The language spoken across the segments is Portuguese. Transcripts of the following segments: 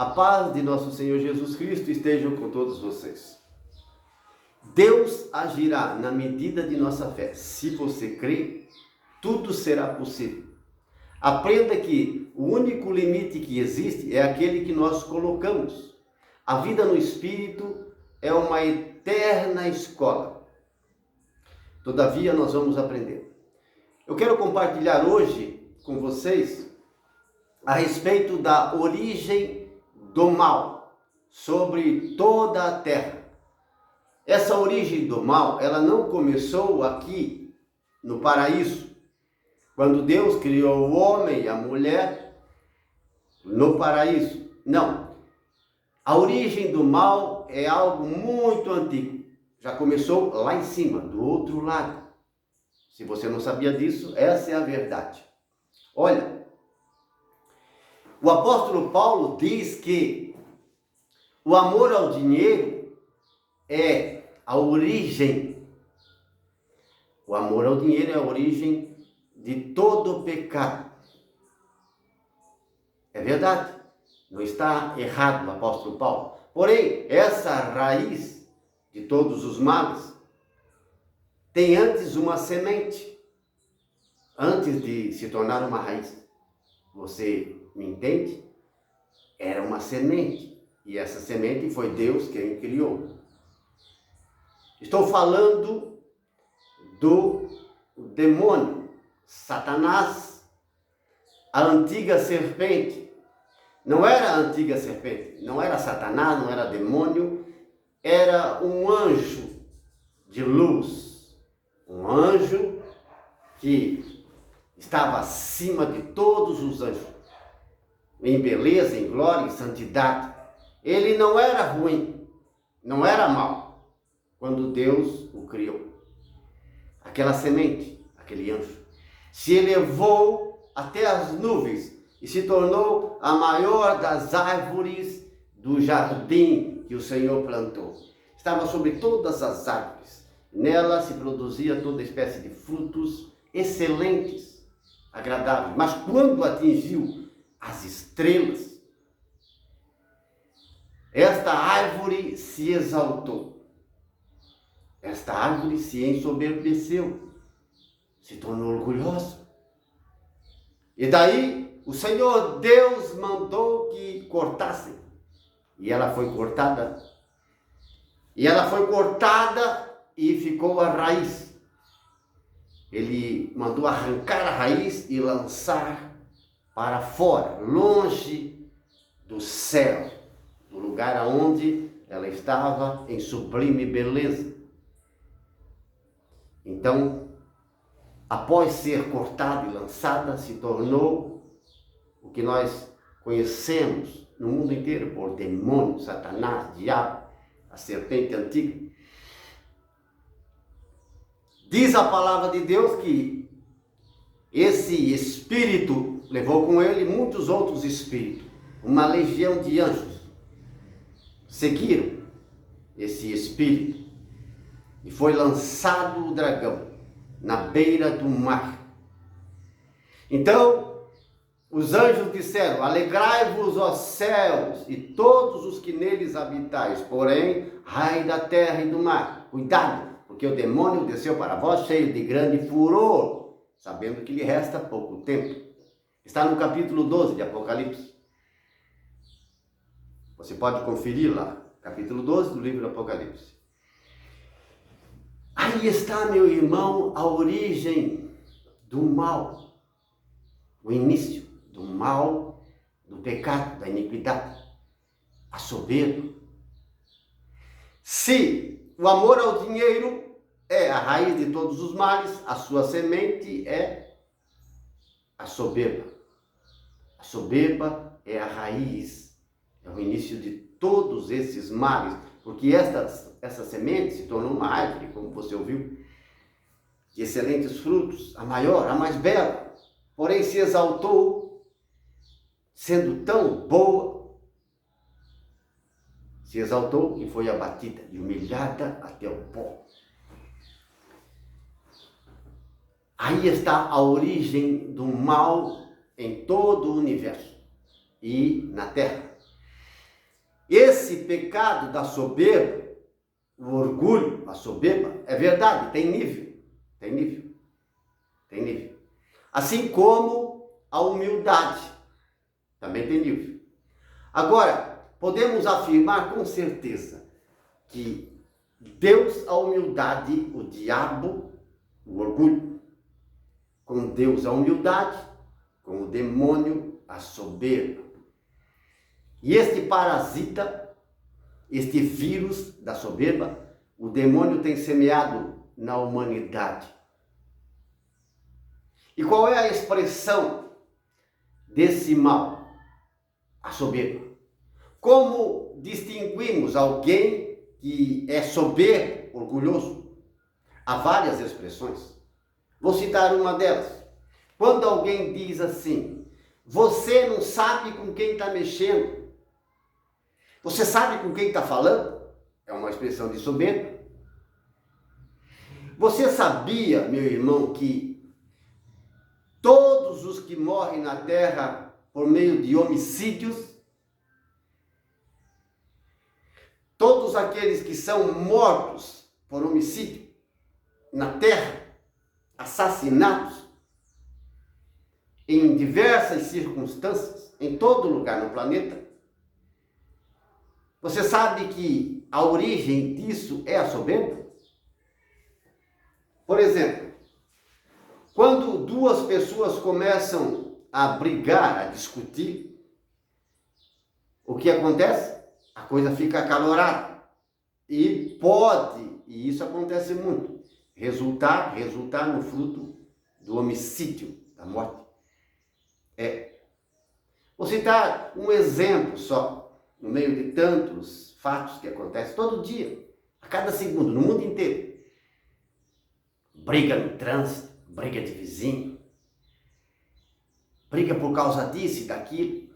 A paz de nosso Senhor Jesus Cristo esteja com todos vocês. Deus agirá na medida de nossa fé. Se você crê, tudo será possível. Aprenda que o único limite que existe é aquele que nós colocamos. A vida no Espírito é uma eterna escola. Todavia, nós vamos aprender. Eu quero compartilhar hoje com vocês a respeito da origem do mal sobre toda a terra. Essa origem do mal, ela não começou aqui no paraíso, quando Deus criou o homem e a mulher no paraíso. Não. A origem do mal é algo muito antigo. Já começou lá em cima, do outro lado. Se você não sabia disso, essa é a verdade. Olha, o apóstolo Paulo diz que o amor ao dinheiro é a origem. O amor ao dinheiro é a origem de todo pecado. É verdade. Não está errado o apóstolo Paulo. Porém, essa raiz de todos os males tem antes uma semente. Antes de se tornar uma raiz. Você me entende? Era uma semente. E essa semente foi Deus quem criou. Estou falando do demônio, Satanás, a antiga serpente. Não era a antiga serpente, não era Satanás, não era demônio, era um anjo de luz. Um anjo que estava acima de todos os anjos, em beleza, em glória, em santidade. Ele não era ruim, não era mau, quando Deus o criou. Aquela semente, aquele anjo, se elevou até as nuvens e se tornou a maior das árvores do jardim que o Senhor plantou. Estava sobre todas as árvores. Nela se produzia toda espécie de frutos excelentes, agradáveis. Mas quando atingiu as estrelas, esta árvore se exaltou. Esta árvore se ensoberbeceu, se tornou orgulhosa. E daí o Senhor Deus mandou que cortassem. E ela foi cortada. E ela foi cortada e ficou a raiz. Ele mandou arrancar a raiz e lançar para fora, longe do céu, do lugar onde ela estava em sublime beleza. Então, após ser cortada e lançada, se tornou o que nós conhecemos no mundo inteiro por demônio, Satanás, diabo, a serpente antiga. Diz a palavra de Deus que esse espírito levou com ele muitos outros espíritos, uma legião de anjos. Seguiram esse espírito e foi lançado o dragão na beira do mar. Então, os anjos disseram: alegrai-vos, ó céus, e todos os que neles habitais, porém, ai da terra e do mar. Cuidado, porque o demônio desceu para vós cheio de grande furor, sabendo que lhe resta pouco tempo. Está no capítulo 12 de Apocalipse. Você pode conferir lá, capítulo 12 do livro do Apocalipse. Aí está, meu irmão, a origem do mal, o início do mal, do pecado, da iniquidade, a soberba. Se o amor ao dinheiro é a raiz de todos os males, a sua semente é a soberba. A soberba é a raiz, é o início de todos esses males, porque essa semente se tornou uma árvore, como você ouviu, de excelentes frutos, a maior, a mais bela, porém se exaltou, sendo tão boa, se exaltou e foi abatida e humilhada até o pó. Aí está a origem do mal em todo o universo e na Terra. esse pecado da soberba, o orgulho, a soberba, é verdade, tem nível. Tem nível. Tem nível. Assim como a humildade, também tem nível. Agora, podemos afirmar com certeza que Deus, a humildade, o diabo, o orgulho. Com Deus, a humildade, com o demônio, a soberba. E este parasita, este vírus da soberba, o demônio tem semeado na humanidade. E qual é a expressão desse mal? A soberba. Como distinguimos alguém que é soberbo, orgulhoso? Há várias expressões. Vou citar uma delas. Quando alguém diz assim: você não sabe com quem está mexendo. Você sabe com quem está falando? É uma expressão de soberba. Você sabia, meu irmão, que todos os que morrem na terra por meio de homicídios, todos aqueles que são mortos por homicídio na terra, assassinados em diversas circunstâncias, em todo lugar no planeta, você sabe que a origem disso é a soberba? Por exemplo, quando duas pessoas começam a brigar, a discutir, o que acontece? A coisa fica acalorada. E pode, e isso acontece muito, resultar no fruto do homicídio, da morte. Vou citar um exemplo só, no meio de tantos fatos que acontecem todo dia, a cada segundo, no mundo inteiro. Briga no trânsito, briga de vizinho, briga por causa disso e daquilo,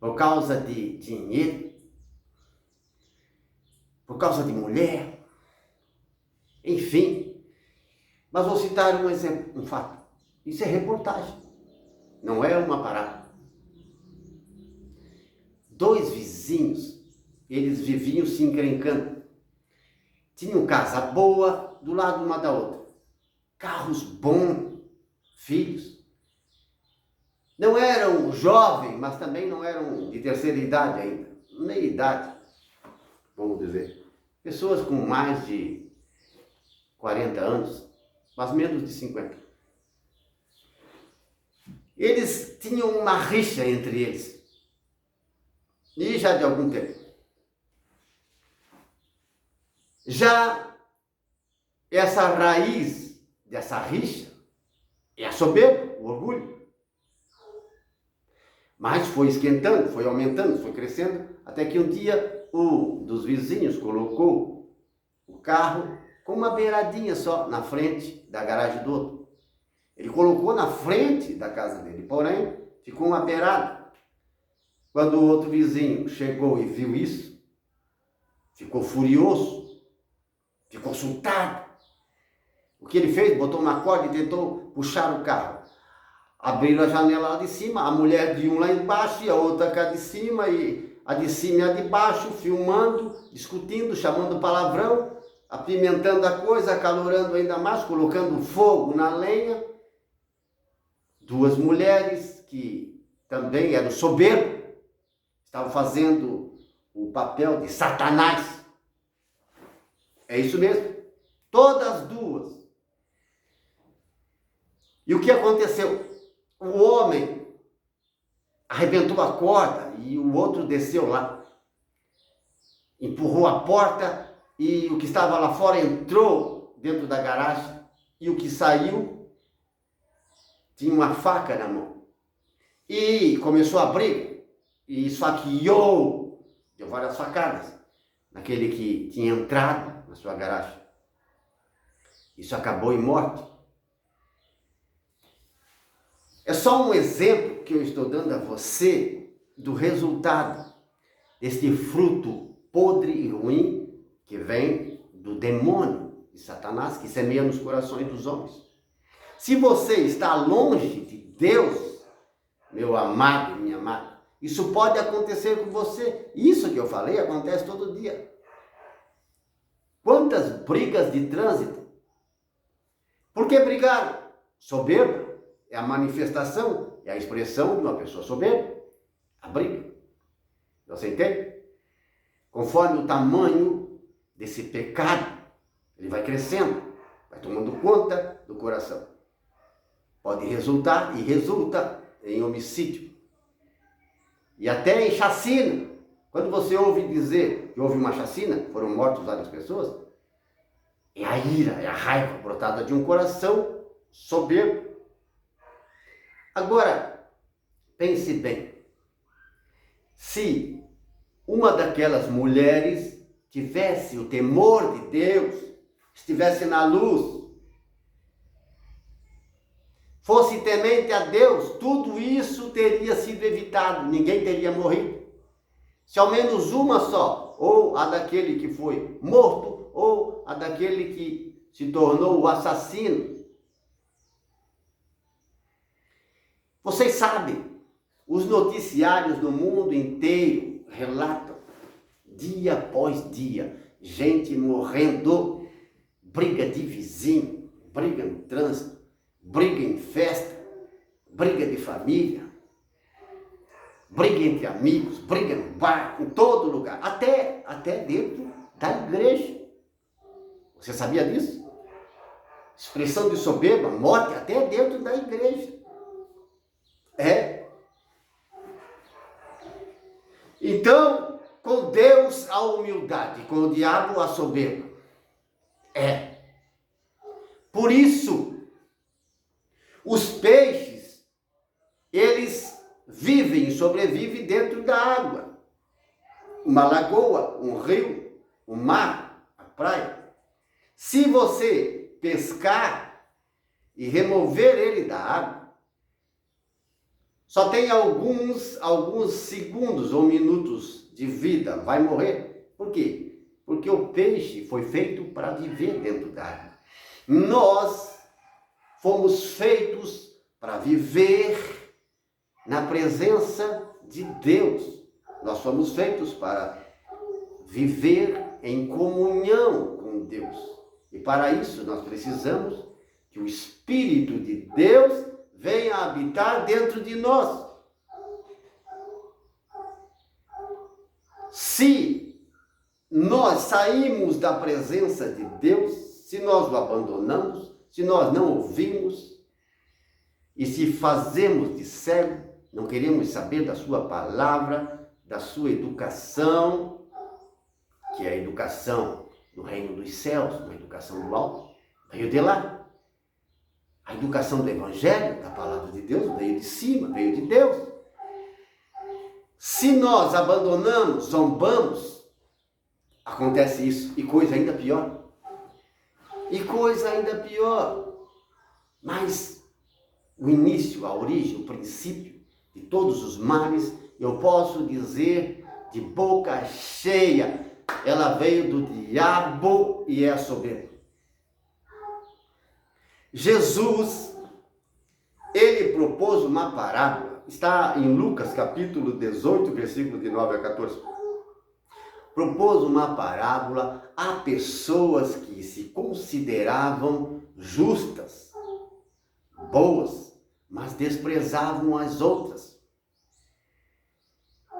por causa de dinheiro, por causa de mulher, enfim. Mas vou citar um exemplo, um fato. Isso é reportagem, não é uma parada. Dois vizinhos, eles viviam se encrencando. Tinham casa boa do lado uma da outra. Carros bons, filhos. Não eram jovens, mas também não eram de terceira idade ainda. Meia idade, vamos dizer. Pessoas com mais de 40 anos, mas menos de 50. Eles tinham uma rixa entre eles. E já de algum tempo. Já essa raiz dessa rixa é a soberba, o orgulho. Mas foi esquentando, foi aumentando, foi crescendo, até que um dia um dos vizinhos colocou o carro com uma beiradinha só na frente da garagem do outro. Ele colocou na frente da casa dele, porém ficou uma beirada. Quando o outro vizinho chegou e viu isso, ficou furioso, ficou assustado. O que ele fez? Botou uma corda e tentou puxar o carro. Abriram a janela lá de cima, a mulher de um lá embaixo e a outra cá de cima, e a de cima e a de baixo, filmando, discutindo, chamando palavrão, apimentando a coisa, acalorando ainda mais, colocando fogo na lenha. Duas mulheres que também eram soberbas, estavam fazendo o papel de Satanás. É isso mesmo. Todas duas. E o que aconteceu? O homem arrebentou a corda e o outro desceu lá. Empurrou a porta e o que estava lá fora entrou dentro da garagem. E o que saiu tinha uma faca na mão. E começou a briga. E esfaqueou, deu várias facadas naquele que tinha entrado na sua garagem. Isso acabou em morte. É só um exemplo que eu estou dando a você do resultado deste fruto podre e ruim que vem do demônio de Satanás, que semeia nos corações dos homens. Se você está longe de Deus, meu amado e minha amada, Isso pode acontecer com você. Isso que eu falei acontece todo dia. Quantas brigas de trânsito? Por que brigaram? Soberba é a manifestação, é a expressão de uma pessoa soberba. A briga. Você entende? Conforme o tamanho desse pecado, ele vai crescendo, vai tomando conta do coração. Pode resultar e resulta em homicídio. E até em chacina. Quando você ouve dizer que houve uma chacina, foram mortas várias pessoas, é a ira, é a raiva brotada de um coração soberbo. Agora, pense bem. Se uma daquelas mulheres tivesse o temor de Deus, estivesse na luz, fosse temente a Deus, tudo isso teria sido evitado, ninguém teria morrido. Se ao menos uma só, ou a daquele que foi morto, ou a daquele que se tornou o assassino. Vocês sabem, os noticiários no mundo inteiro relatam, dia após dia, gente morrendo, briga de vizinho, briga no trânsito, briga em festa, briga de família, briga entre amigos, briga no bar, em todo lugar, até dentro da igreja. Você sabia disso? Expressão de soberba, morte até dentro da igreja. É. Então, com Deus a humildade, com o diabo a soberba. É. Por isso, os peixes, eles vivem e sobrevivem dentro da água. Uma lagoa, um rio, um mar, a praia. Se você pescar e remover ele da água, só tem alguns segundos ou minutos de vida, vai morrer. Por quê? Porque o peixe foi feito para viver dentro da água. Nós fomos feitos para viver na presença de Deus. Nós fomos feitos para viver em comunhão com Deus. E para isso nós precisamos que o Espírito de Deus venha habitar dentro de nós. Se nós saímos da presença de Deus, se nós o abandonamos, se nós não ouvimos, e se fazemos de cego, não queremos saber da sua palavra, da sua educação, que é a educação do reino dos céus, uma educação do alto, veio de lá. A educação do Evangelho, da palavra de Deus, veio de cima, veio de Deus. Se nós abandonamos, zombamos, acontece isso. E coisa ainda pior. Mas o início, a origem, o princípio de todos os males, eu posso dizer de boca cheia, ela veio do diabo e é a soberba. Jesus, ele propôs uma parábola, está em Lucas capítulo 18, versículo de 9 a 14. Propôs uma parábola a pessoas que se consideravam justas, boas, mas desprezavam as outras.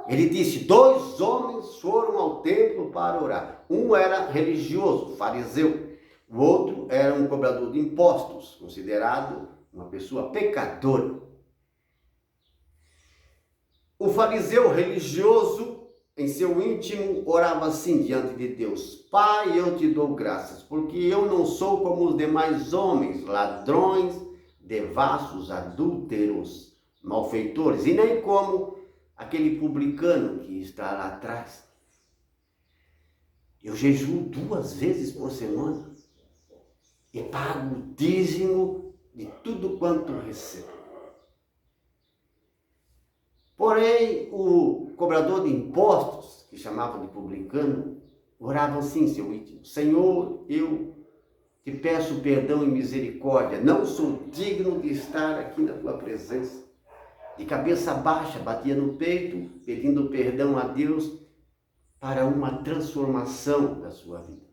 Ele disse, 2 homens foram ao templo para orar. Um era religioso, fariseu. O outro era um cobrador de impostos, considerado uma pessoa pecadora. O fariseu religioso, em seu íntimo, orava assim diante de Deus: Pai, eu te dou graças, porque eu não sou como os demais homens, ladrões, devassos, adúlteros, malfeitores, e nem como aquele publicano que está lá atrás. Eu jejuo 2 vezes por semana e pago o dízimo de tudo quanto recebo. Porém, o cobrador de impostos, que chamavam de publicano, orava assim em seu íntimo: Senhor, eu te peço perdão e misericórdia, não sou digno de estar aqui na tua presença. de cabeça baixa, batia no peito, pedindo perdão a Deus para uma transformação da sua vida.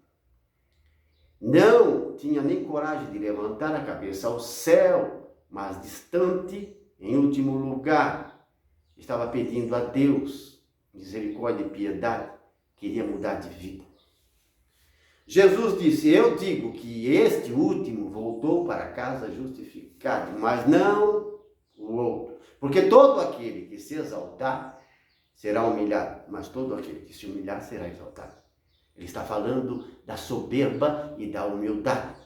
Não tinha nem coragem de levantar a cabeça ao céu, mas distante, em último lugar, estava pedindo a Deus misericórdia e piedade, queria mudar de vida. Jesus disse: eu digo que este último voltou para casa justificado, mas não o outro. Porque todo aquele que se exaltar será humilhado, mas todo aquele que se humilhar será exaltado. Ele está falando da soberba e da humildade.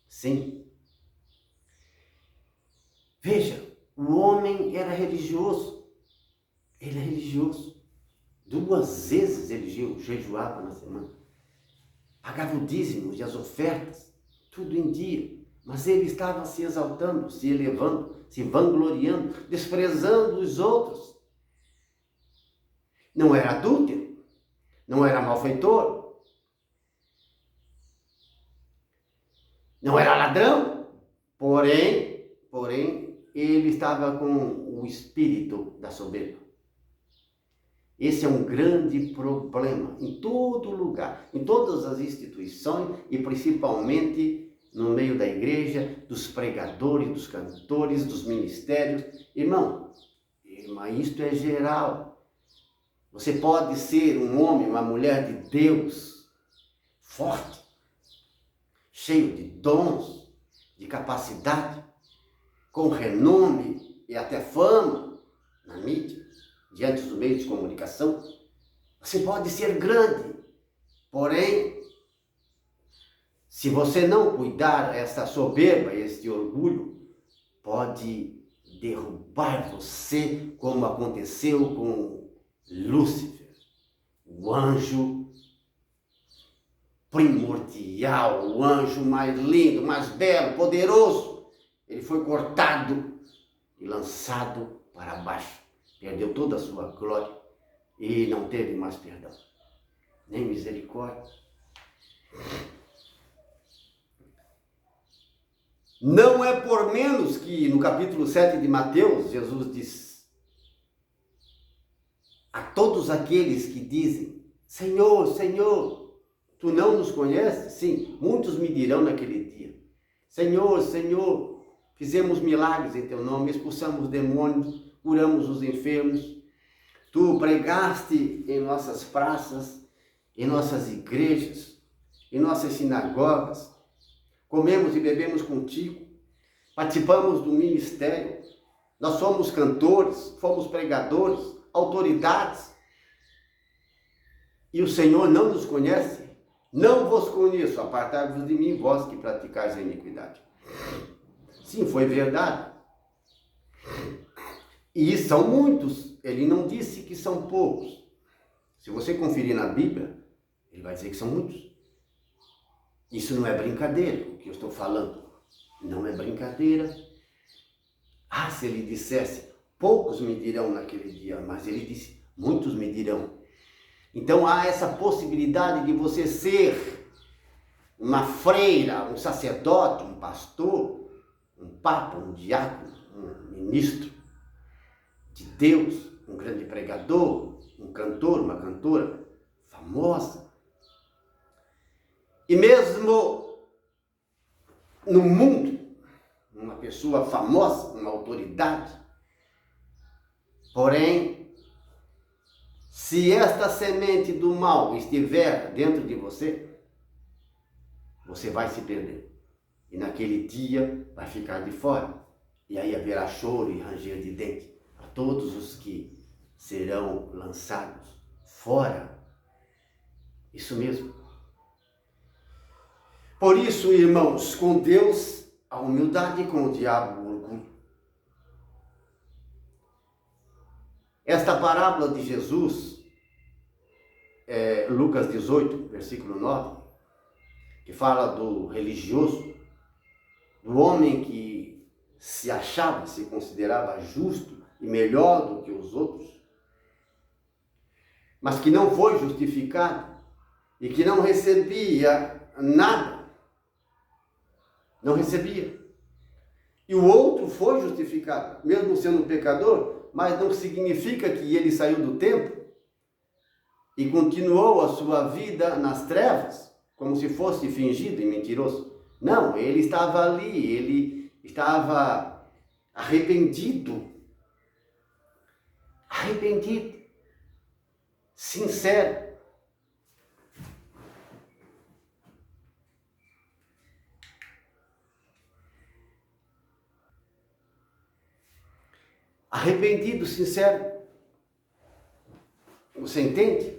Sim. Veja, o homem era religioso. Ele é religioso. 2 vezes ele jejuava na semana. Pagava o dízimo e as ofertas, tudo em dia. Mas ele estava se exaltando, se elevando, se vangloriando, desprezando os outros. Não era adúltero, não era malfeitor, não era ladrão, porém, ele estava com o espírito da soberba. Esse é um grande problema em todo lugar, em todas as instituições e principalmente no meio da igreja, dos pregadores, dos cantores, dos ministérios. Irmã, isto é geral. Você pode ser um homem, uma mulher de Deus, forte, cheio de dons, de capacidade, com renome e até fama na mídia, diante dos meios de comunicação. Você pode ser grande, porém, se você não cuidar essa soberba, este orgulho, pode derrubar você, como aconteceu com Lúcifer, o anjo primordial, o anjo mais lindo, mais belo, poderoso. Ele foi cortado e lançado para baixo. Perdeu toda a sua glória e não teve mais perdão, nem misericórdia. Não é por menos que no capítulo 7 de Mateus, Jesus diz: a todos aqueles que dizem: Senhor, Senhor, tu não nos conheces? Sim, muitos me dirão naquele dia: Senhor, Senhor, fizemos milagres em teu nome, expulsamos demônios, curamos os enfermos, tu pregaste em nossas praças, em nossas igrejas, em nossas sinagogas, comemos e bebemos contigo, participamos do ministério, nós somos cantores, fomos pregadores, autoridades, e o Senhor não nos conhece? Não vos conheço, apartai-vos de mim, vós que praticais a iniquidade. Sim, foi verdade. E são muitos, ele não disse que são poucos. Se você conferir na Bíblia, ele vai dizer que são muitos. Isso não é brincadeira, o que eu estou falando. Não é brincadeira. Ah, se ele dissesse, poucos me dirão naquele dia, mas ele disse, muitos me dirão. Então há essa possibilidade de você ser uma freira, um sacerdote, um pastor, um papa, um diácono, um ministro de Deus, um grande pregador, um cantor, uma cantora famosa. E mesmo no mundo, uma pessoa famosa, uma autoridade. Porém, se esta semente do mal estiver dentro de você, você vai se perder. E naquele dia vai ficar de fora. E aí haverá choro e ranger de dente a todos os que serão lançados fora. Isso mesmo. Por isso, irmãos, com Deus a humildade e com o diabo o orgulho. Esta parábola de Jesus, Lucas 18, versículo 9, que fala do religioso, do homem que se achava, se considerava justo e melhor do que os outros, mas que não foi justificado e que não recebia nada. Não recebia. E o outro foi justificado, mesmo sendo um pecador, mas não significa que ele saiu do templo e continuou a sua vida nas trevas, como se fosse fingido e mentiroso. Não, ele estava ali, ele estava arrependido, sincero. Arrependido, sincero. Você entende?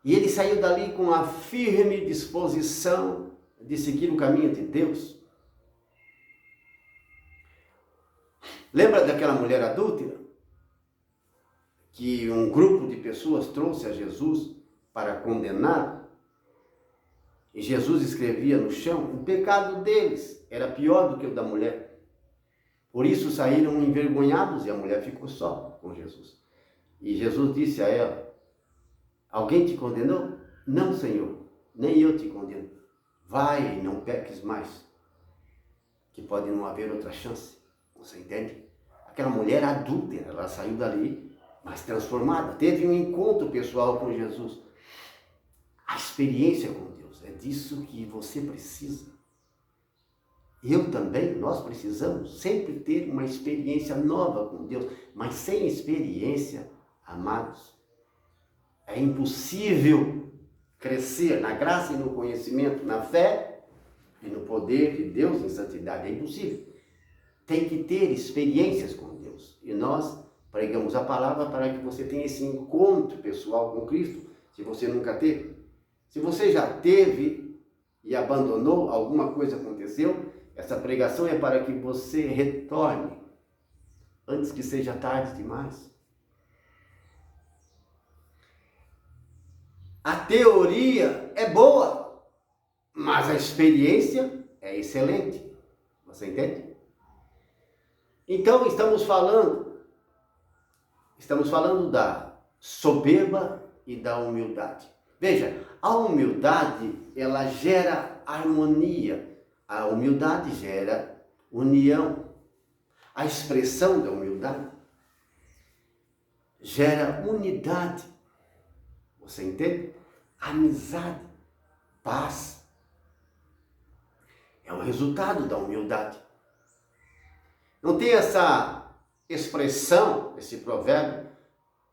E ele saiu dali com a firme disposição de seguir o caminho de Deus. Lembra daquela mulher adúltera? Que um grupo de pessoas trouxe a Jesus para condená-lo? E Jesus escrevia no chão: o pecado deles era pior do que o da mulher. Por isso saíram envergonhados e a mulher ficou só com Jesus. E Jesus disse a ela: alguém te condenou? Não, Senhor, nem eu te condeno. Vai e não peques mais, que pode não haver outra chance. Você entende? Aquela mulher adúltera, ela saiu dali, mas transformada. Teve um encontro pessoal com Jesus. A experiência com Deus, é disso que você precisa. Eu também, nós precisamos sempre ter uma experiência nova com Deus. Mas sem experiência, amados, é impossível crescer na graça e no conhecimento, na fé e no poder de Deus em santidade. É impossível. Tem que ter experiências com Deus. E nós pregamos a palavra para que você tenha esse encontro pessoal com Cristo, se você nunca teve. Se você já teve e abandonou, alguma coisa aconteceu, essa pregação é para que você retorne antes que seja tarde demais. A teoria é boa, mas a experiência é excelente. Você entende? Então estamos falando da soberba e da humildade. Veja, a humildade, ela gera harmonia. A humildade gera união. A expressão da humildade gera unidade. Você entende? Amizade, paz. É o resultado da humildade. Não tem essa expressão, esse provérbio,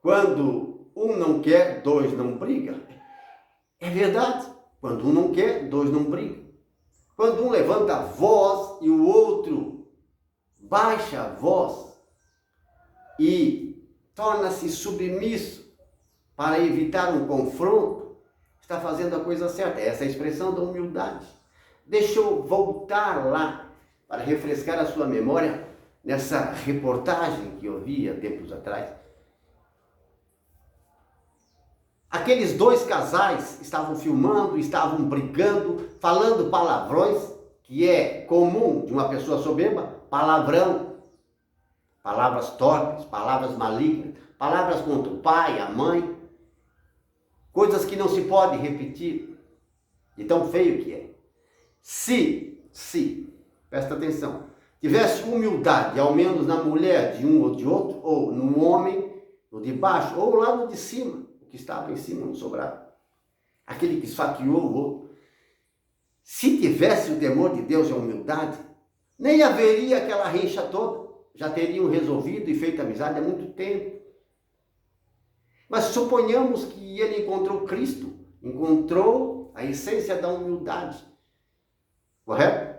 quando um não quer, dois não brigam? É verdade. Quando um não quer, dois não brigam. Quando um levanta a voz e o outro baixa a voz e torna-se submisso para evitar um confronto, está fazendo a coisa certa. Essa é a expressão da humildade. Deixa eu voltar lá para refrescar a sua memória nessa reportagem que eu vi há tempos atrás. Aqueles dois casais estavam filmando, estavam brigando, falando palavrões, que é comum de uma pessoa soberba, palavrão, palavras torpes, palavras malignas, palavras contra o pai, a mãe, coisas que não se pode repetir, de tão feio que é. Se, presta atenção, tivesse humildade, ao menos na mulher de um ou de outro, ou no homem, no de baixo, ou lá no de cima, o que estava em cima, no sobrado, aquele que esfaqueou o outro, se tivesse o temor de Deus e a humildade, nem haveria aquela rixa toda, já teriam resolvido e feito amizade há muito tempo. Mas suponhamos que ele encontrou Cristo, encontrou a essência da humildade, correto?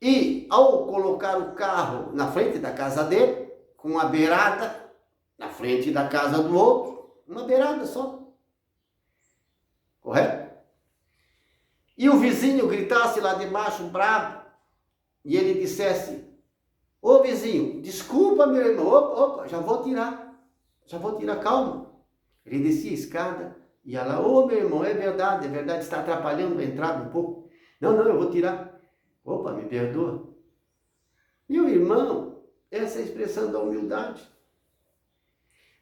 E ao colocar o carro na frente da casa dele, com a beirada na frente da casa do outro, uma beirada só, correto? E o vizinho gritasse lá de baixo, bravo, e ele dissesse: ô vizinho, desculpa meu irmão, opa, já vou tirar, calma. Ele descia a escada, ia lá: ô meu irmão, é verdade, está atrapalhando a entrada um pouco. Não, eu vou tirar. Opa, me perdoa. Meu irmão, essa é a expressão da humildade.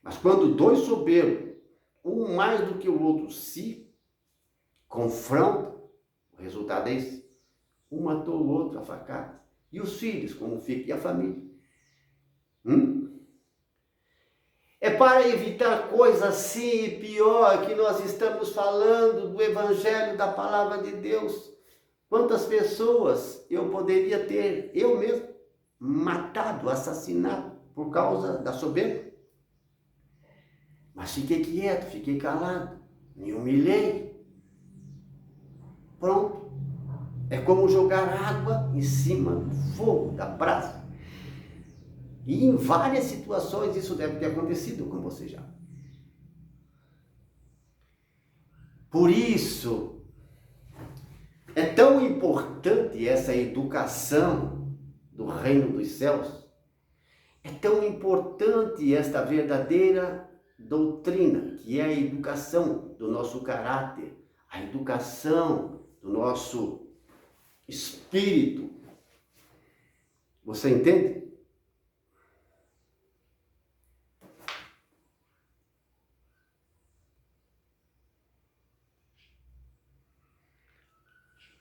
Mas quando dois soberbos, um mais do que o outro, se confrontam, o resultado é esse: um matou o outro a facada. E os filhos, como fica? E a família? É para evitar coisa assim e pior que nós estamos falando do Evangelho, da Palavra de Deus. Quantas pessoas eu poderia ter, eu mesmo, matado, assassinado por causa da soberba? Mas fiquei quieto, fiquei calado, me humilhei. Pronto. É como jogar água em cima do fogo, da brasa. E em várias situações isso deve ter acontecido com você já. Por isso, é tão importante essa educação do reino dos céus. É tão importante esta verdadeira doutrina, que é a educação do nosso caráter, a educação do nosso espírito. Você entende?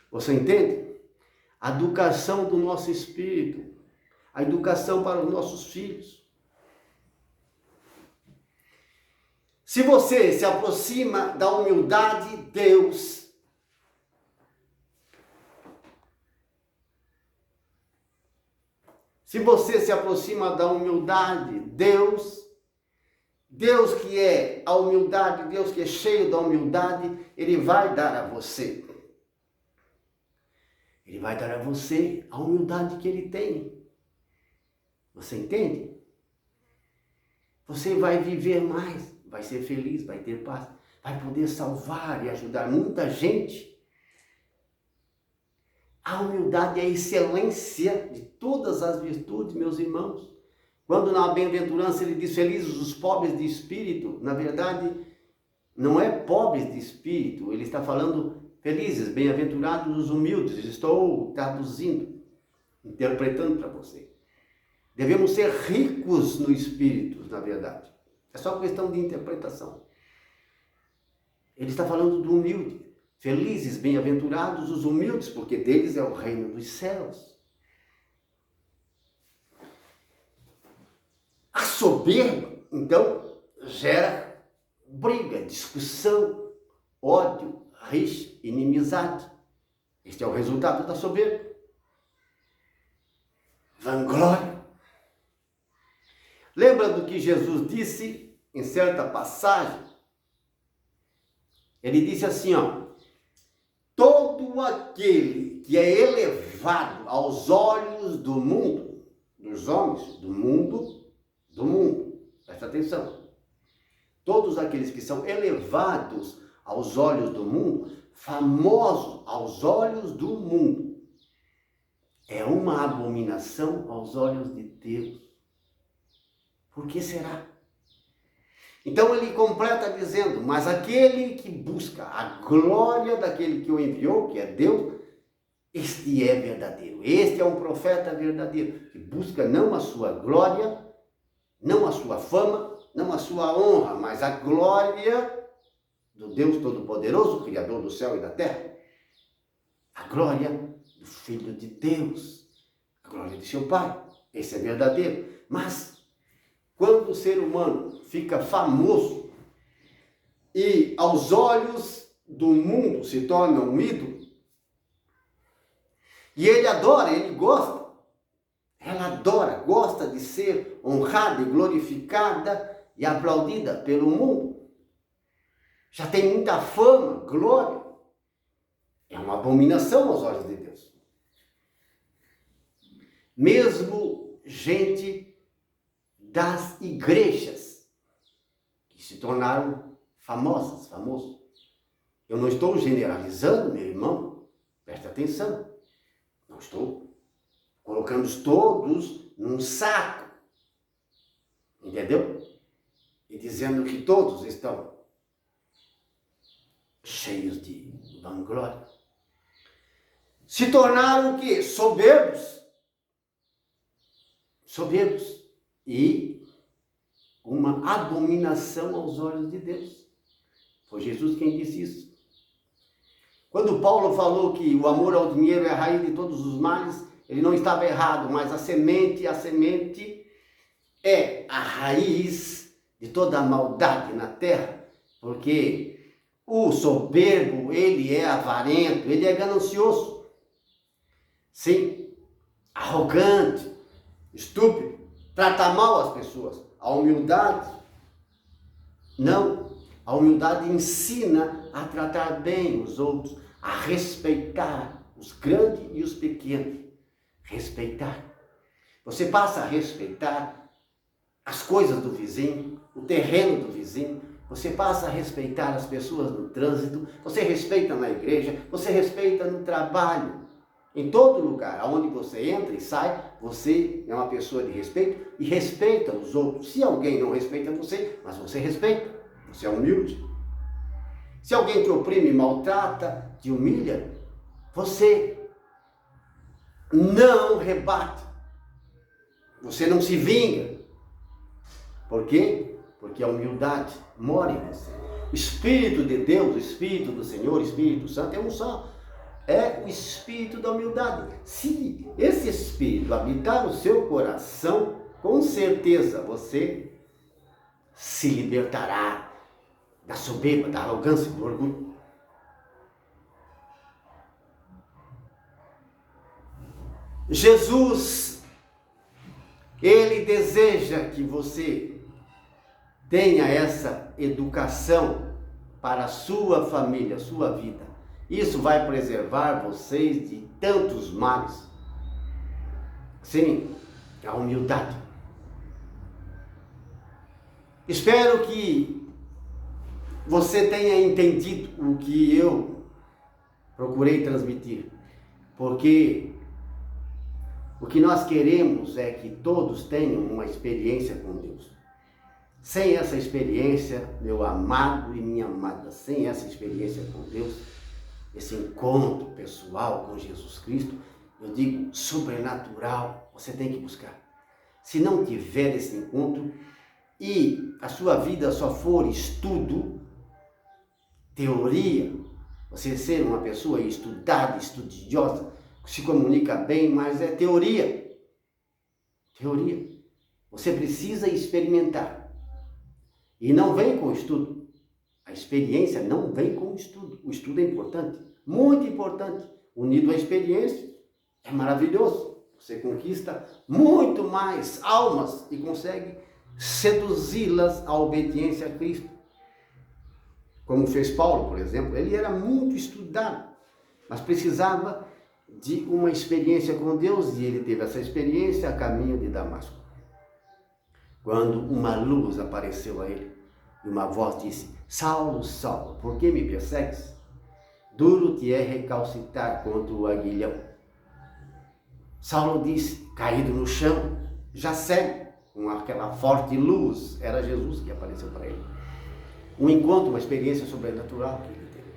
Você entende? A educação do nosso espírito, a educação para os nossos filhos. Se você se aproxima da humildade, Deus Se você se aproxima da humildade, Deus que é a humildade, Deus que é cheio da humildade, Ele vai dar a você. Ele vai dar a você a humildade que Ele tem. Você entende? Você vai viver mais, vai ser feliz, vai ter paz, vai poder salvar e ajudar muita gente. A humildade é a excelência de todas as virtudes, meus irmãos. Quando na bem-aventurança ele diz felizes os pobres de espírito, na verdade, não é pobres de espírito, ele está falando felizes, bem-aventurados os humildes. Estou traduzindo, interpretando para você. Devemos ser ricos no espírito, na verdade. É só questão de interpretação. Ele está falando do humilde. Felizes, bem-aventurados os humildes, porque deles é o reino dos céus. A soberba, então, gera briga, discussão, ódio, rixa, inimizade. Este é o resultado da soberba. Vanglória. Lembra do que Jesus disse em certa passagem? Ele disse assim, ó: todo aquele que é elevado aos olhos do mundo, dos homens, do mundo, presta atenção. Todos aqueles que são elevados aos olhos do mundo, famosos aos olhos do mundo, é uma abominação aos olhos de Deus. Por que será? Então ele completa dizendo, mas aquele que busca a glória daquele que o enviou, que é Deus, este é verdadeiro. Este é um profeta verdadeiro, que busca não a sua glória, não a sua fama, não a sua honra, mas a glória do Deus Todo-Poderoso, Criador do céu e da terra. A glória do Filho de Deus, a glória de seu Pai. Esse é verdadeiro. Mas quando o ser humano fica famoso e aos olhos do mundo se torna um ídolo, e ele adora, ele gosta, ela adora, gosta de ser honrada e glorificada e aplaudida pelo mundo, já tem muita fama, glória, é uma abominação aos olhos de Deus. Mesmo gente das igrejas que se tornaram famosos. Eu não estou generalizando, meu irmão, preste atenção. Não estou colocando todos num saco, entendeu? E dizendo que todos estão cheios de vanglória. Se tornaram o quê? Soberbos e uma abominação aos olhos de Deus. Foi Jesus quem disse isso. Quando Paulo falou que o amor ao dinheiro é a raiz de todos os males, ele não estava errado, mas a semente é a raiz de toda a maldade na terra, porque o soberbo, ele é avarento, ele é ganancioso, sim, arrogante, estúpido, trata mal as pessoas. A humildade, não, a humildade ensina a tratar bem os outros, a respeitar os grandes e os pequenos. Respeitar. Você passa a respeitar as coisas do vizinho, o terreno do vizinho, você passa a respeitar as pessoas no trânsito, você respeita na igreja, você respeita no trabalho. Em todo lugar, aonde você entra e sai, você é uma pessoa de respeito e respeita os outros. Se alguém não respeita você, mas você respeita, você é humilde. Se alguém te oprime, maltrata, te humilha, você não rebate, você não se vinga. Por quê? Porque a humildade mora em você. O Espírito de Deus, o Espírito do Senhor, o Espírito Santo é um só. É o Espírito da humildade. Se esse Espírito habitar o seu coração, com certeza você se libertará da soberba, da arrogância, do orgulho. Jesus, ele deseja que você tenha essa educação para a sua família, a sua vida. Isso vai preservar vocês de tantos males. Sim, a humildade. Espero que você tenha entendido o que eu procurei transmitir, porque o que nós queremos é que todos tenham uma experiência com Deus. Sem essa experiência, meu amado e minha amada, sem essa experiência com Deus, esse encontro pessoal com Jesus Cristo, eu digo sobrenatural, você tem que buscar. Se não tiver esse encontro e a sua vida só for estudo, teoria, você ser uma pessoa estudada, estudiosa, se comunica bem, mas é teoria. Teoria. Você precisa experimentar. E não vem com estudo. A experiência não vem com estudo. O estudo é importante, muito importante. Unido à experiência, é maravilhoso. Você conquista muito mais almas e consegue seduzi-las à obediência a Cristo. Como fez Paulo, por exemplo. Ele era muito estudado, mas precisava de uma experiência com Deus, e ele teve essa experiência a caminho de Damasco. Quando uma luz apareceu a ele, e uma voz disse: Saulo, Saulo, por que me persegues? Duro te é recalcitar contra o aguilhão. Saulo disse, caído no chão, já cego, com aquela forte luz, era Jesus que apareceu para ele. Um encontro, uma experiência sobrenatural que ele teve.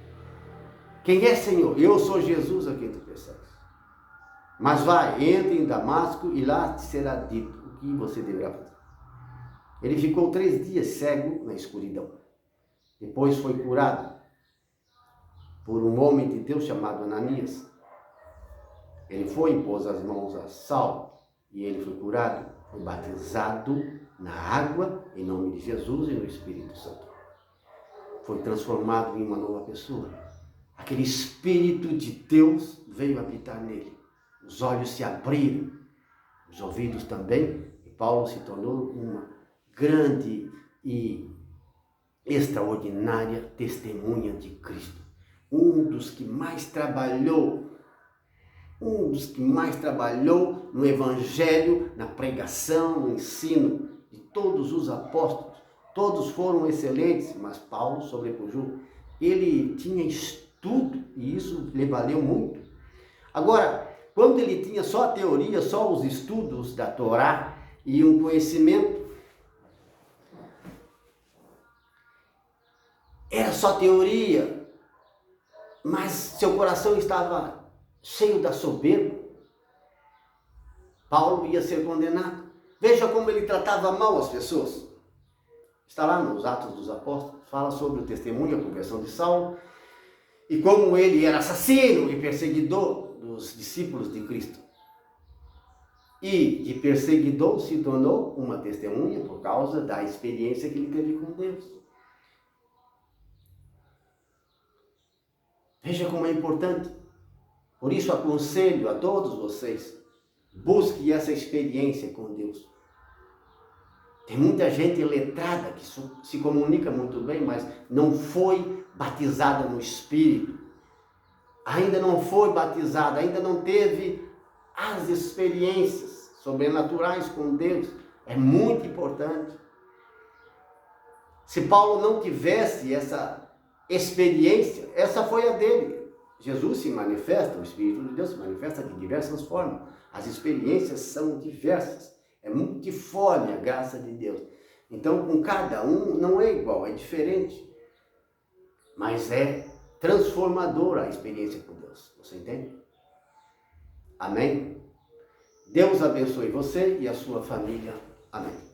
Quem é, Senhor? Eu sou Jesus a quem tu persegues. Mas vai, entre em Damasco e lá te será dito o que você deverá fazer. Ele ficou 3 dias cego na escuridão. Depois foi curado por um homem de Deus chamado Ananias. Ele foi, impôs as mãos a Saulo e ele foi curado, foi batizado na água em nome de Jesus e no Espírito Santo. Foi transformado em uma nova pessoa. Aquele Espírito de Deus veio habitar nele. Os olhos se abriram, os ouvidos também, e Paulo se tornou uma grande e extraordinária testemunha de Cristo. Um dos que mais trabalhou no Evangelho, na pregação, no ensino de todos os apóstolos. Todos foram excelentes, mas Paulo sobrepujou. Ele tinha estudo e isso lhe valeu muito. Agora, quando ele tinha só a teoria, só os estudos da Torá e um conhecimento, era só teoria, mas seu coração estava cheio da soberba, Paulo ia ser condenado. Veja como ele tratava mal as pessoas. Está lá nos Atos dos Apóstolos, fala sobre o testemunho, a conversão de Saulo, e como ele era assassino e perseguidor dos discípulos de Cristo. E de perseguidor se tornou uma testemunha por causa da experiência que ele teve com Deus. Veja como é importante. Por isso aconselho a todos vocês, busque essa experiência com Deus. Tem muita gente letrada que se comunica muito bem, mas não foi batizada no Espírito. Ainda não foi batizada, ainda não teve as experiências sobrenaturais com Deus. É muito importante. Se Paulo não tivesse essa experiência, essa foi a dele. Jesus se manifesta, o Espírito de Deus se manifesta de diversas formas. As experiências são diversas. É multiforme a graça de Deus. Então, com cada um não é igual, é diferente. Mas é transformadora a experiência com Deus. Você entende? Amém? Deus abençoe você e a sua família. Amém.